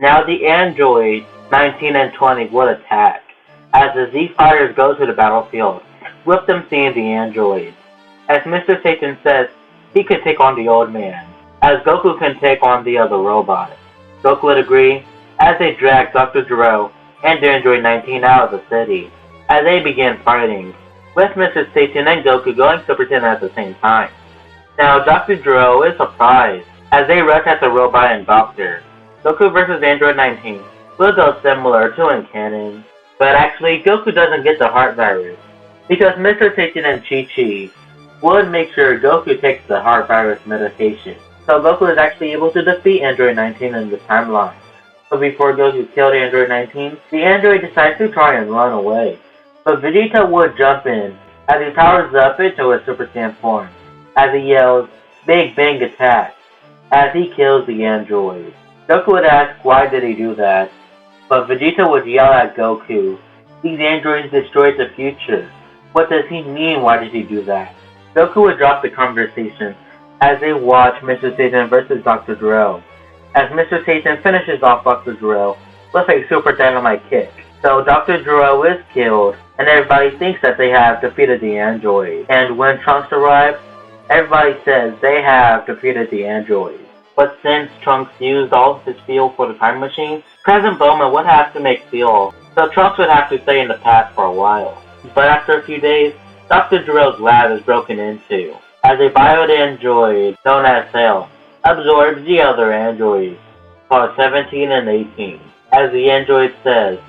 Now the androids 19 and 20 will attack, as the Z fighters go to the battlefield, with them seeing the androids. As Mr. Satan says, he could take on the old man, as Goku can take on the other robot. Goku would agree, as they drag Dr. Gero and Android 19 out of the city, as they begin fighting, with Mr. Satan and Goku going Super Saiyan at the same time. Now Dr. Gero is surprised, as they rush at the robot and Doctor. Goku vs Android 19 will go similar to in canon, but actually Goku doesn't get the heart virus, because Mr. Satan and Chi-Chi would make sure Goku takes the heart virus medication. So Goku is actually able to defeat Android 19 in the timeline. But before Goku killed Android 19, the android decides to try and run away. But Vegeta would jump in, as he powers up into his Super Saiyan form, as he yells, "Big Bang Attack," as he kills the android. Goku would ask why did he do that, but Vegeta would yell at Goku, "These androids destroyed the future. What does he mean, why did he do that?" Goku would drop the conversation as they watch Mr. Satan vs Dr. Gero, as Mr. Satan finishes off Dr. Gero with a super dynamite kick. So Dr. Gero is killed, and everybody thinks that they have defeated the android. And when Trunks arrives, everybody says they have defeated the android. But since Trunks used all of his fuel for the time machine, President Bulma would have to make fuel, so Trunks would have to stay in the past for a while. But after a few days, Dr. Gero's lab is broken into, as a bio-android known as Cell absorbs the other androids, called 17 and 18, as the android says,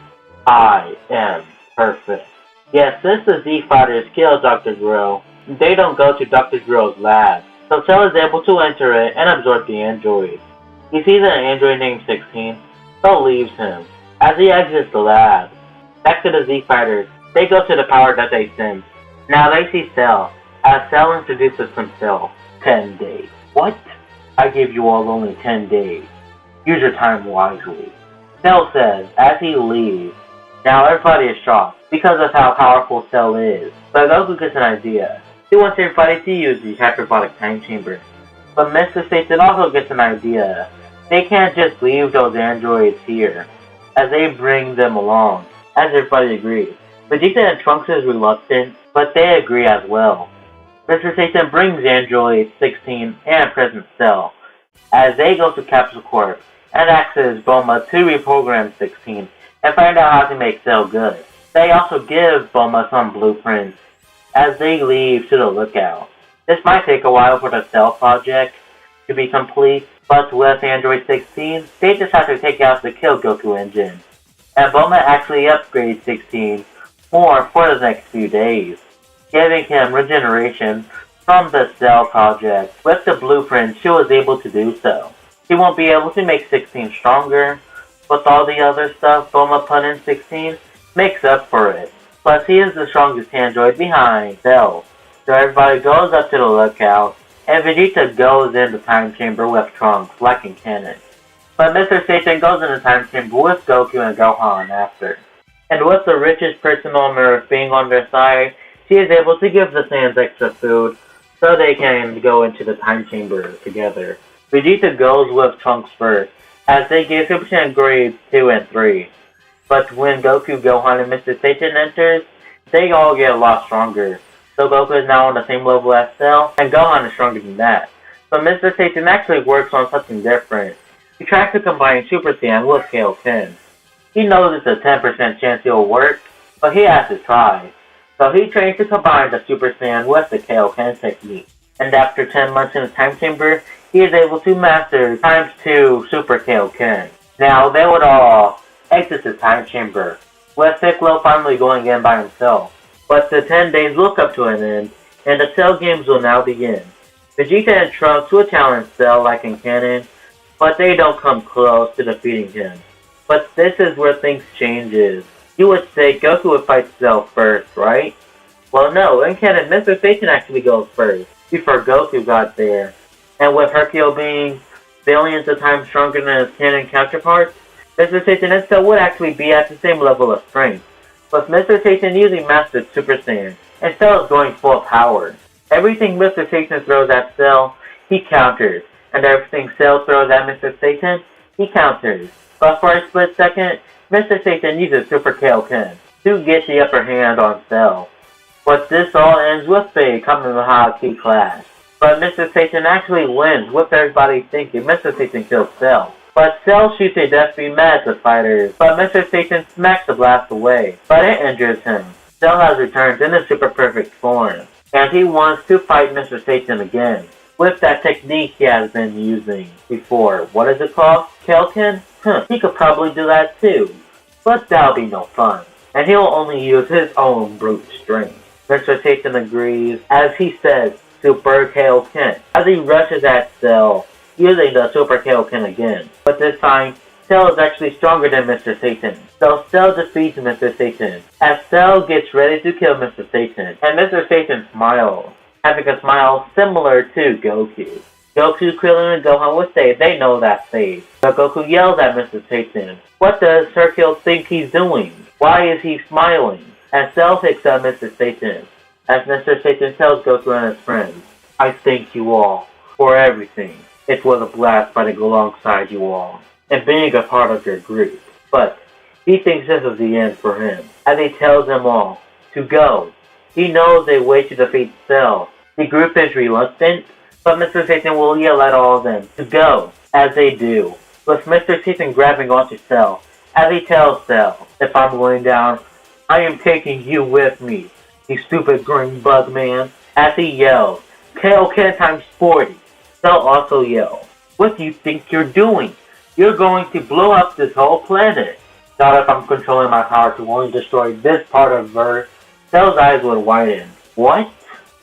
"I am perfect." Yes, since the Z fighters kill Dr. Gero, they don't go to Dr. Gero's lab, so Cell is able to enter it and absorb the android. He sees an android named 16, so leaves him, as he exits the lab. Back to the Z fighters, they go to the power that they sense. Now they see Cell, as Cell introduces himself. 10 days. What? I give you all only 10 days. Use your time wisely. Cell says as he leaves. Now everybody is shocked because of how powerful Cell is. But Goku gets an idea. He wants everybody to use the hyperbolic time chamber. But Mr. Satan also gets an idea. They can't just leave those androids here, as they bring them along, as everybody agrees. Vegeta and Trunks is reluctant, but they agree as well. Mr. Satan brings Android 16 and President Cell, as they go to Capsule Corp and asks Bulma to reprogram 16 and find out how to make Cell good. They also give Bulma some blueprints as they leave to the lookout. This might take a while for the Cell project to be complete, but with Android 16, they decide to take out the Kill Goku engine, and Bulma actually upgrades 16 more for the next few days, giving him regeneration from the Cell project. With the blueprint, she was able to do so. She won't be able to make 16 stronger, but all the other stuff Bulma put in 16 makes up for it. Plus, he is the strongest android behind Cell. So everybody goes up to the lookout, and Vegeta goes in the time chamber with Trunks, like in canon. But Mr. Satan goes in the time chamber with Goku and Gohan after. And with the richest person on Earth being on their side, she is able to give the Saiyans extra food so they can go into the time chamber together. Vegeta goes with Trunks first, as they give Super Saiyan grades 2 and 3. But when Goku, Gohan, and Mr. Satan enters, they all get a lot stronger. So Goku is now on the same level as Cell, and Gohan is stronger than that. But Mr. Satan actually works on something different. He tries to combine Super Saiyan with Kaioken. He knows it's a 10% chance it'll work, but he has to try. So he trains to combine the Super Saiyan with the Kaioken technique. And after 10 months in the time chamber, he is able to master times 2 Super Kaioken. Now they would all exit the time chamber, with Piccolo finally going in by himself. But the 10 days will come to an end, and the Cell games will now begin. Vegeta and Trunks will challenge Cell like in canon, but they don't come close to defeating him. But this is where things changes. You would say Goku would fight Cell first, right? Well no, in canon Mr. Satan actually goes first, before Goku got there. And with Hercule being billions of times stronger than his canon counterparts, Mr. Satan and Cell would actually be at the same level of strength. With Mr. Satan using Master Super Saiyan, and Cell is going full power. Everything Mr. Satan throws at Cell, he counters, and everything Cell throws at Mr. Satan, He counters, but for a split second, Mr. Satan uses Super Kaioken to get the upper hand on Cell. But this all ends with a Kamehameha key clash. But Mr. Satan actually wins, with everybody thinking Mr. Satan kills Cell. But Cell shoots a death beam at the fighters, but Mr. Satan smacks the blast away, but it injures him. Cell has returned in his super perfect form, and he wants to fight Mr. Satan again, with that technique he has been using before. What is it called? Kaioken? He could probably do that too, but that'll be no fun, and he'll only use his own brute strength. Mr. Satan agrees, as he says, Super Kaioken, as he rushes at Cell, using the Super Kaioken again. But this time, Cell is actually stronger than Mr. Satan, so Cell defeats Mr. Satan, as Cell gets ready to kill Mr. Satan, and Mr. Satan smiles, having a smile similar to Goku. Goku, Krillin, and Gohan would say they know that's safe, but Goku yells at Mr. Satan. What does Hercule think he's doing? Why is he smiling? As Cell picks up Mr. Satan, as Mr. Satan tells Goku and his friends, I thank you all for everything. It was a blast fighting alongside you all, and being a part of your group. But he thinks this is the end for him, as he tells them all to go. He knows a way to defeat Cell. The group is reluctant, but Mr. Satan will yell at all of them to go, as they do, with Mr. Satan grabbing onto Cell, as he tells Cell, if I'm going down, I am taking you with me, you stupid green bug man, as he yells, Kaioken times 40. Cell also yells, what do you think you're doing? You're going to blow up this whole planet. Not if I'm controlling my power to only destroy this part of Earth. Cell's eyes would widen. What?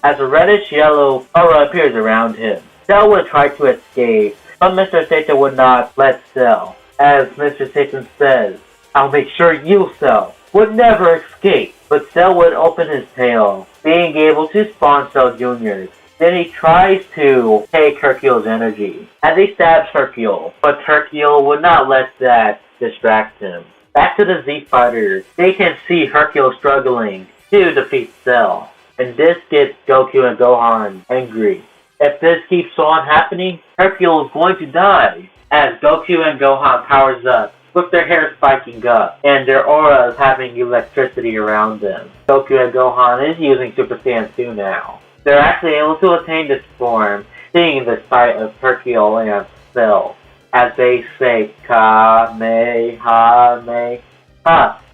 As a reddish-yellow aura appears around him, Cell would try to escape, but Mr. Satan would not let Cell. As Mr. Satan says, I'll make sure you, Cell, would never escape. But Cell would open his tail, being able to spawn Cell Jr. Then he tries to take Hercule's energy, as he stabs Hercule, but Hercule would not let that distract him. Back to the Z Fighters, they can see Hercule struggling to defeat Cell, and this gets Goku and Gohan angry. If this keeps on happening, Hercule is going to die, as Goku and Gohan powers up, with their hair spiking up, and their auras having electricity around them. Goku and Gohan is using Super Saiyan 2 now. They're actually able to attain this form, seeing the sight of Hercule and Cell, as they say Kamehameha,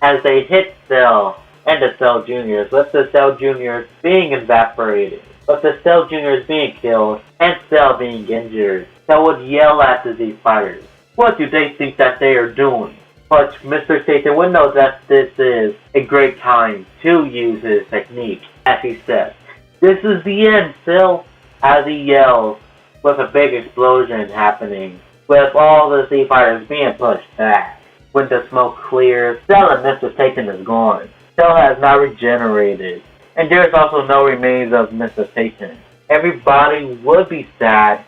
as they hit Cell and the Cell Juniors, with the Cell Juniors being evaporated, with the Cell Juniors being killed, and Cell being injured. Cell would yell at the Z Fighters, what do they think that they are doing? But Mr. Satan would know that this is a great time to use his technique, as he says, this is the end, Cell, as he yells, with a big explosion happening, with all the Z Fighters being pushed back. When the smoke clears, Cell and Mr. Satan is gone. Cell has now regenerated, and there is also no remains of Mr. Satan. Everybody would be sad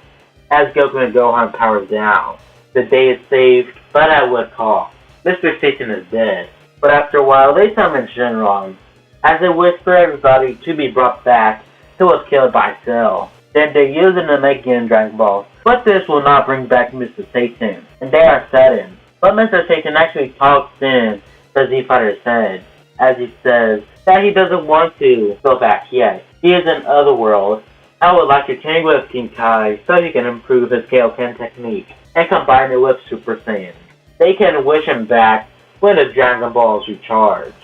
as Goku and Gohan powers down. The day is saved, but at what cost? Mr. Satan is dead. But after a while, they summon Shenron, as they whisper everybody to be brought back who was killed by Cell. Then they use the Namekian Dragon Balls, but this will not bring back Mr. Satan, and they are saddened. But Mr. Satan actually talks in the Z Fighter's head, as he says that he doesn't want to go back yet. He is in Otherworld. I would like to train with King Kai so he can improve his Kaioken technique and combine it with Super Saiyan. They can wish him back when the Dragon Balls recharge.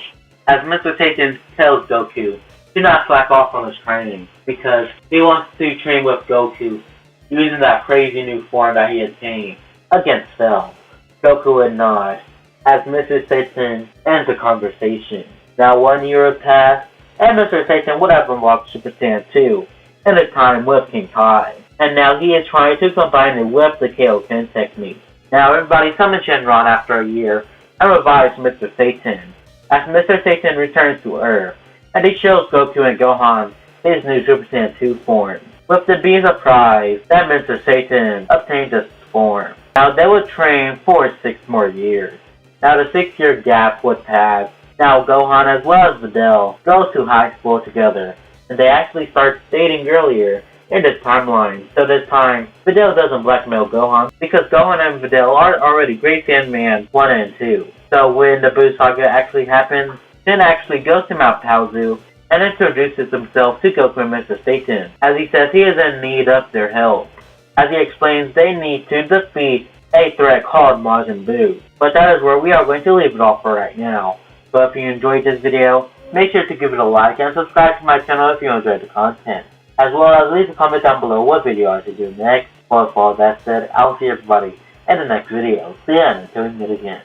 As Mr. Satan tells Goku to not slack off on his training, because he wants to train with Goku using that crazy new form that he attained against Cell. Goku would nod as Mr. Satan ends the conversation. Now 1 year had passed, and Mr. Satan would have unlocked Super Saiyan 2 in a time with King Kai. And now he is trying to combine it with the Kaioken technique. Now everybody summons Shenron after a year and revives Mr. Satan, as Mr. Satan returns to Earth, and he shows Goku and Gohan his new Super Saiyan 2 form, with the being surprised that Mr. Satan obtained this form. Now they would train for 6 more years. Now the 6-year gap would pass. Now Gohan as well as Videl go to high school together, and they actually start dating earlier in this timeline. So this time, Videl doesn't blackmail Gohan because Gohan and Videl are already Great Saiyan 1 and 2. So when the Buu Saga actually happens, Jin actually goes to Mount Paozu and introduces himself to Goku and Mr. Satan, as he says he is in need of their help. As he explains, they need to defeat a threat called Majin Buu. But that is where we are going to leave it off for right now. So if you enjoyed this video, make sure to give it a like and subscribe to my channel if you enjoyed the content. As well as leave a comment down below what video I should do next. But for all that said, I'll see everybody in the next video. See ya and until we meet again.